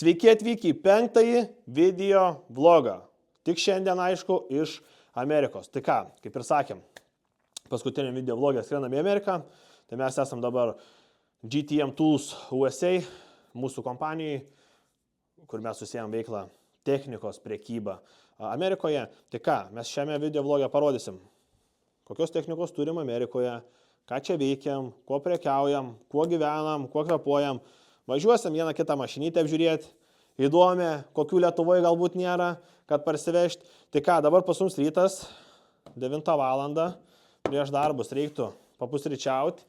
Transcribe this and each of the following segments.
Sveiki atvykę į 5-ąjį video vlogą. Tik šiandien, aišku, iš Amerikos. Tai ką, kaip ir sakėm, paskutinį video vlogą skrendam į Ameriką. Tai mes esam dabar GTM Tools USA, mūsų kompanijai, kur mes susijęm veiklą technikos prekybą Amerikoje. Tai ką, mes šiame video vlogę parodysim, kokios technikos turim Amerikoje, ką čia veikiam, kuo prekiaujam, kuo gyvenam, kuo kvepuojam. Važiuosim vieną kitą mašinytę apžiūrėti, įdomi, kokių Lietuvoje galbūt nėra, kad parsivežti. Tai ką, dabar pas mums rytas, 9 valandą, prieš darbus reiktų papusryčiauti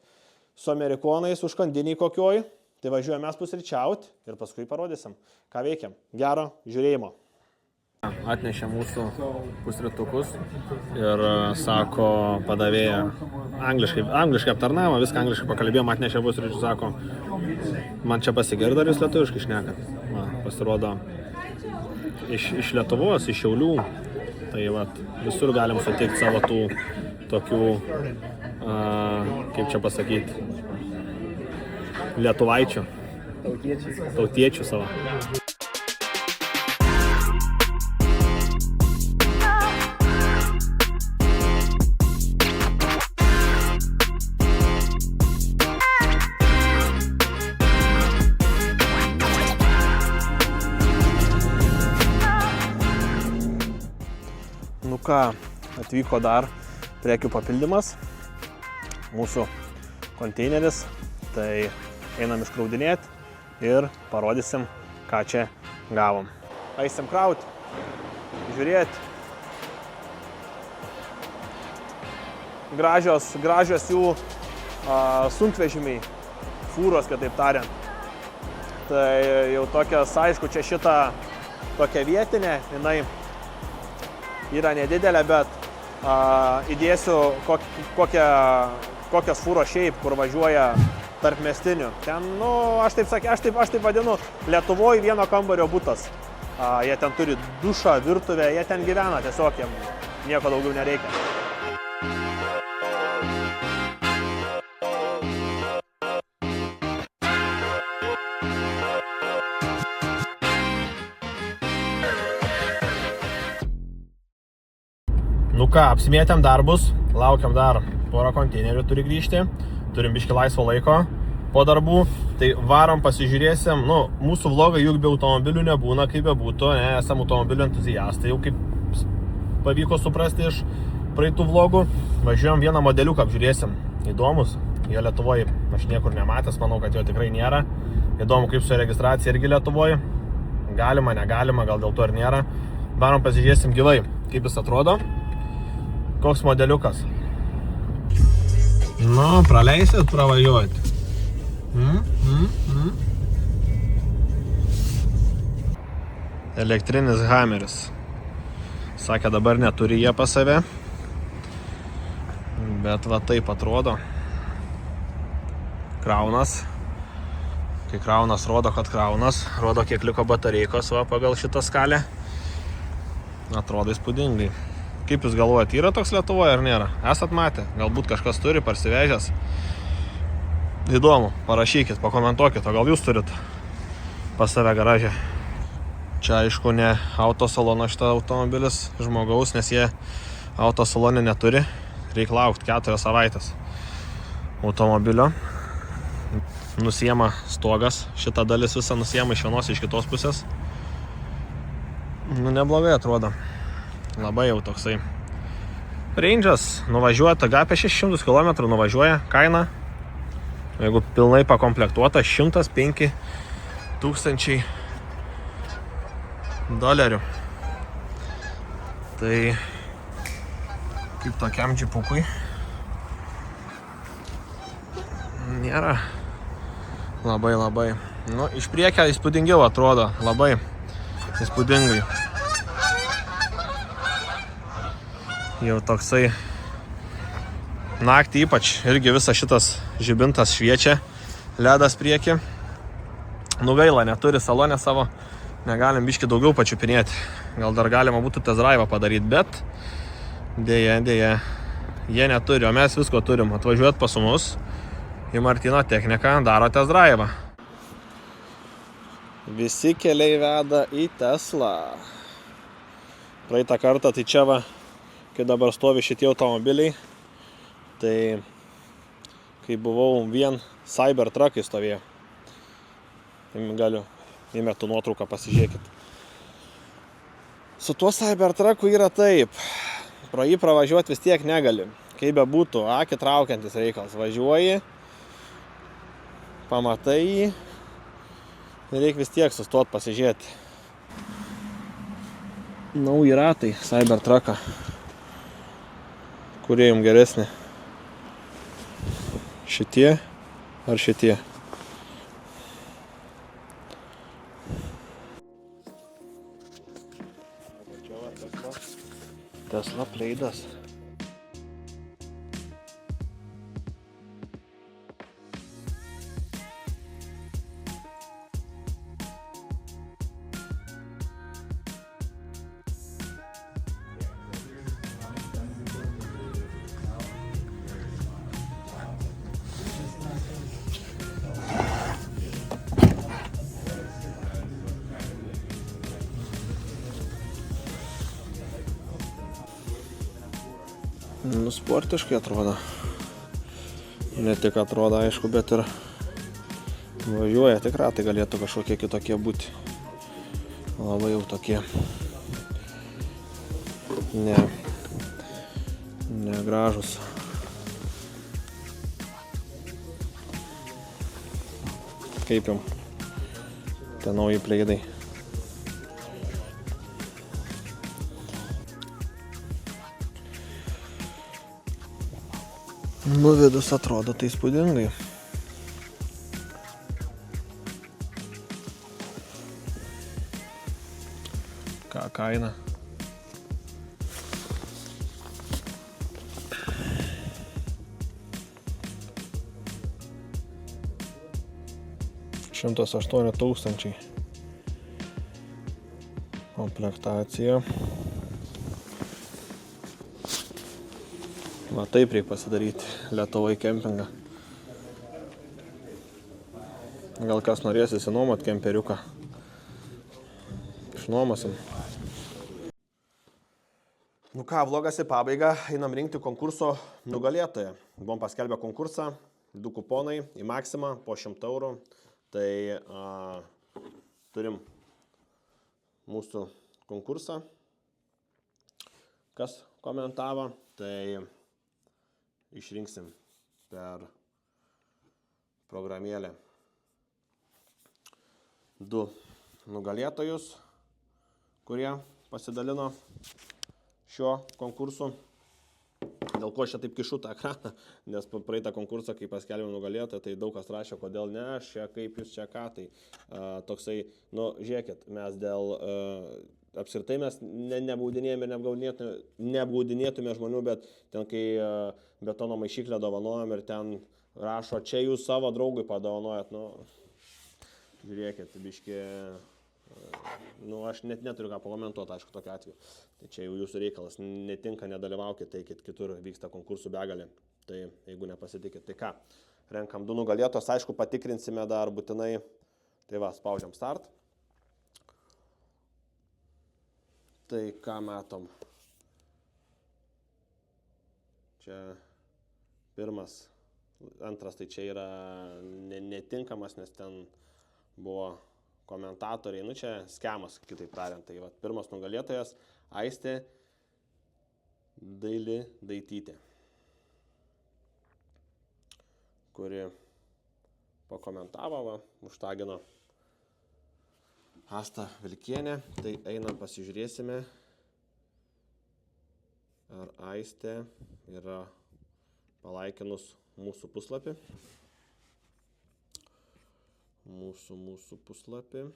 su amerikonais užkandiniai kokioj. Tai važiuojame mes pusryčiauti ir paskui parodysim, ką veikiam. Gero žiūrėjimo. Atnešė mūsų pusrytukus ir sako padavėja, angliškai aptarnavo, viską angliškai pakalbėjom, atnešė pusryčius, sako, man čia pasigirdo, ar jūs lietuviškai šnekat. Pasirodo, iš Lietuvos, iš Šiaulių, tai vat, visur galim suteikti savo tų tokių, kaip čia pasakyti, lietuvaičių, tautiečių savo. Nu ką, atvyko dar prekių papildymas, mūsų konteineris, tai einam iškraudinėti ir parodysim, ką čia gavom. Eisim krauti, žiūrėti. Gražios jų sunkvežimiai, fūros, kitaip tariant. Tai jau tokias, aišku, čia šita tokia vietinė, jinai yra nedidelė, bet įdėsiu kokias fūros šiaip, kur važiuoja tarp mestinių. Ten, nu, aš taip vadinu, Lietuvoje vieno kambario butas. Jie ten turi dušą, virtuvę, jie ten gyvena, tiesiog jiem nieko daugiau nereikia. Nu ką, apsimėtėm darbus, laukiam dar porą konteinerių turi grįžti, turim biškį laisvo laiko po darbų, tai varom pasižiūrėsim, nu, mūsų vlogai juk be automobilių nebūna, kaip be būtų, esam automobilių entuziastai, jau kaip pavyko suprasti iš praeitų vlogų, važiuojam vieną modeliuką apžiūrėsim, įdomus, jo Lietuvoje aš niekur nematęs, manau, kad jo tikrai nėra, įdomu kaip su registracija irgi Lietuvoje, galima, negalima, gal dėl to ir nėra, varom pasižiūrėsim gyvai, kaip jis atrodo. Koks modeliukas? Nu, praleisit, pravažiuojat. Elektrinis Hammeris. Sakė, dabar neturi jie pas save. Bet va taip atrodo. Kraunas. Kai kraunas, rodo, kad kraunas. Rodo, kiek liko batareikos va, pagal šitą skalę. Atrodo įspūdingai. Kaip jūs galvojate, yra toks Lietuvoje ar nėra? Esat matę? Galbūt kažkas turi, parsivežęs. Įdomu, parašykit, pakomentuokit, o gal jūs turit pas save garaže. Čia aišku ne autosalono šitą automobilis žmogaus, nes jie autosalonė neturi. Reikia laukti 4 savaitės automobilio. Nusiema stogas, šita dalis visą nusiema iš vienos iš kitos pusės. Nu, neblogai atrodo. Labai jau toksai. Range'as nuvažiuota, apie 600 km nuvažiuoja, kaina, jeigu pilnai pakomplektuota, $105 000. Tai kaip tokiam džipukui nėra labai. Nu, iš priekio įspūdingiau atrodo, labai įspūdingai. Jau toksai naktį ypač irgi visas šitas žibintas šviečia, ledas prieki. Nu gaila, neturi salonę savo, negalim biškį daugiau pačiupinėti. Gal dar galima būtų test drive'ą padaryti, bet dėja, jie neturi, o mes visko turim. Atvažiuot pas mus į Martyno techniką, daro test drive'ą. Visi keliai veda į Teslą. Praeitą kartą, tai čia va, kai dabar stovi šitie automobiliai, tai kai buvau vien Cybertruck'ai stovėjo. Galiu įmetu nuotrauką, pasižiūrėkit. Su tuo Cybertruck'u yra taip. Pro jį pravažiuoti vis tiek negali. Kaip be būtų, akį traukiantis reikalas. Važiuoji, pamatai jį. Reikia vis tiek sustot pasižiūrėti. Nauji ratai Cybertruck'ą. Kurie jums geresni? Šitie ar šitie? Tesla Pleidas. Nu, sportiškai atrodo. Ne tik atrodo, aišku, bet ir važiuoja. Tik ratai galėtų kažkokie kitokie būti. Labai jau tokie. Negražus. Kaip jums tie nauji Pleidai? Nu, vidus atrodo tai įspūdingai. Ką kaina? $108,000. Komplektacija. Va taip reikia pasidaryti Lietuvoj kempingą. Gal kas norės įsinuomot kemperiuką. Išnuomosim. Nu ką, vlogas į pabaigą. Einam rinkti konkurso nugalėtoją. Buvom paskelbę konkursą. 2 kuponai į Maximą po 100 eurų. Tai turim mūsų konkursą. Kas komentavo, tai išrinksim per programėlę 2 nugalėtojus, kurie pasidalino šiuo konkursu. Dėl ko aš čia taip kišu tą ekraną, nes praeitą konkursą, kai paskelbėm nugalėtoją, tai daug kas rašė, kodėl ne, aš čia kaip jūs čia ką. Tai toksai, nu, žiūrėkit, mes dėl... Apskritai mes nebaudinėjame ir neapgaudinėtume žmonių, bet ten kai betono maišyklę dovanojam ir ten rašo, čia jūs savo draugui padovanojat, nu, žiūrėkit, biški, nu, aš net neturiu ką pakomentuoti, aišku, tokiu atveju. Tai čia jau jūsų reikalas, netinka, nedalyvaukit, tai kitur vyksta konkursų begalė, tai jeigu nepasitikit, tai ką, renkam 2 nugalėtos, aišku, patikrinsime dar būtinai, tai va, spaudžiam start. Tai ką matom? Čia pirmas, antras tai čia yra netinkamas, nes ten buvo komentatoriai, nu čia skemas, kitaip tariant. Tai va, pirmas nugalėtojas Aistė Dailidaitytė, kuri pakomentavo, va, užtagino Asta Vilkienė, tai einam pasižiūrėsime, ar Aistė yra palaikinus mūsų puslapį. Mūsų puslapį.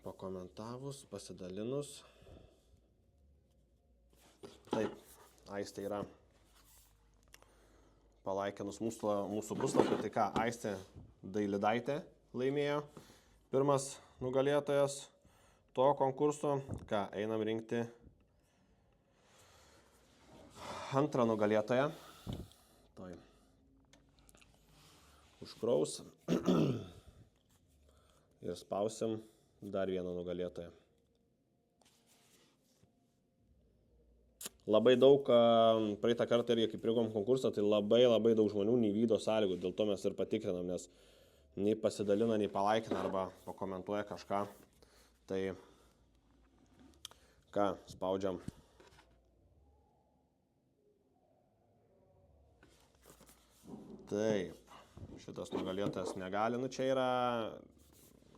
Pakomentavus, pasidalinus. Taip, Aistė yra palaikinus mūsų puslapį, tai ką, Aistė Dailidaitė laimėjo, pirmas nugalėtojas to konkurso, ką, einam rinkti antrą nugalėtoją. Toj. Užkraus. Ir spausim dar vieną nugalėtoją. Labai daug, praeitą kartą irgi kaip prigom konkursą, tai labai daug žmonių neįvykdo sąlygų, dėl to mes ir patikrinam, nes nei pasidalina, nei palaikina arba pakomentuoja kažką. Tai ką, spaudžiam. Taip, šitas nugalėtojas negali, čia yra,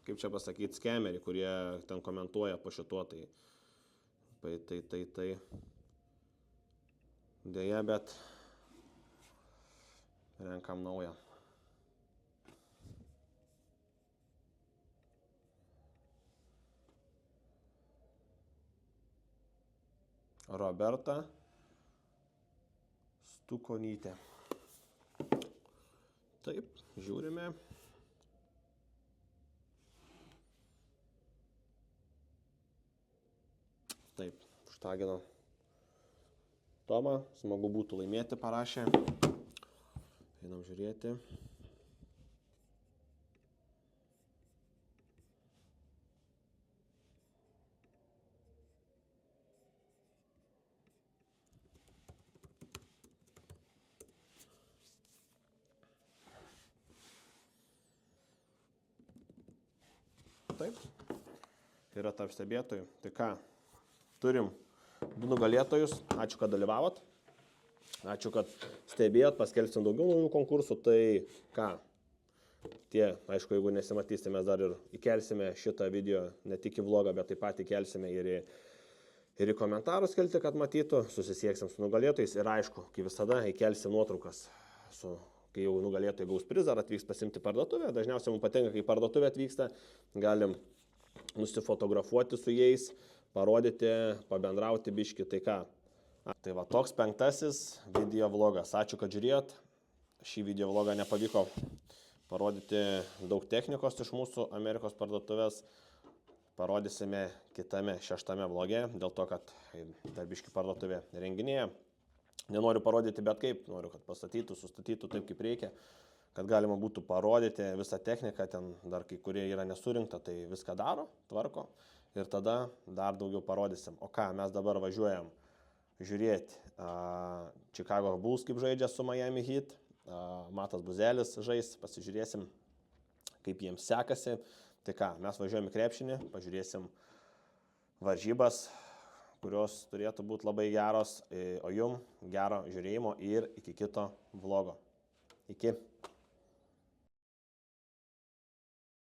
kaip čia pasakyti, skemeriai, kurie ten komentuoja po šituo, tai. Deja, bet renkam naują. Roberta Stukonytė. Taip, žiūrime. Taip, užtagino Tomą, smagu būtų laimėti, parašė. Einam žiūrėti. Taip, yra tarp stebėtojų. Tai ką, turim 2 nugalėtojus. Ačiū, kad dalyvavot. Ačiū, kad stebėjot, paskelbsim daugiau naujų konkursų. Tai ką, aišku, jeigu nesimatysite, mes dar ir įkelsime šitą video ne tik į vlogą, bet taip pat įkelsime ir į komentarus kelti, kad matytų. Susisieksim su nugalėtojais ir aišku, kaip visada, įkelsim nuotraukas, kai jau nugalėtojai gaus prizą ar atvyks pasimti parduotuvę. Dažniausiai mums patinka, kai parduotuvė atvyksta, galim nusifotografuoti su jais, parodyti, pabendrauti biškį, tai ką. Tai va, toks 5. video vlogas. Ačiū, kad žiūrėjot. Šį video vlogą nepavyko parodyti daug technikos iš mūsų Amerikos parduotuvės. Parodysime kitame 6. vloge, dėl to, kad dar biškį parduotuvė renginėje. Nenoriu parodyti bet kaip, noriu, kad pastatytų, sustatytų taip, kaip reikia, kad galima būtų parodyti visą techniką, ten dar kai kurie yra nesurinkta, tai viską daro, tvarko. Ir tada dar daugiau parodysim. O ką, mes dabar važiuojam žiūrėti Chicago Bulls, kaip žaidžia su Miami Heat. Matas Buzelis žais, pasižiūrėsim, kaip jiems sekasi. Tai ką, mes važiuojam į krepšinį, pažiūrėsim varžybas, kurios turėtų būti labai geros. O jum gero žiūrėjimo ir iki kito vlogo. Iki.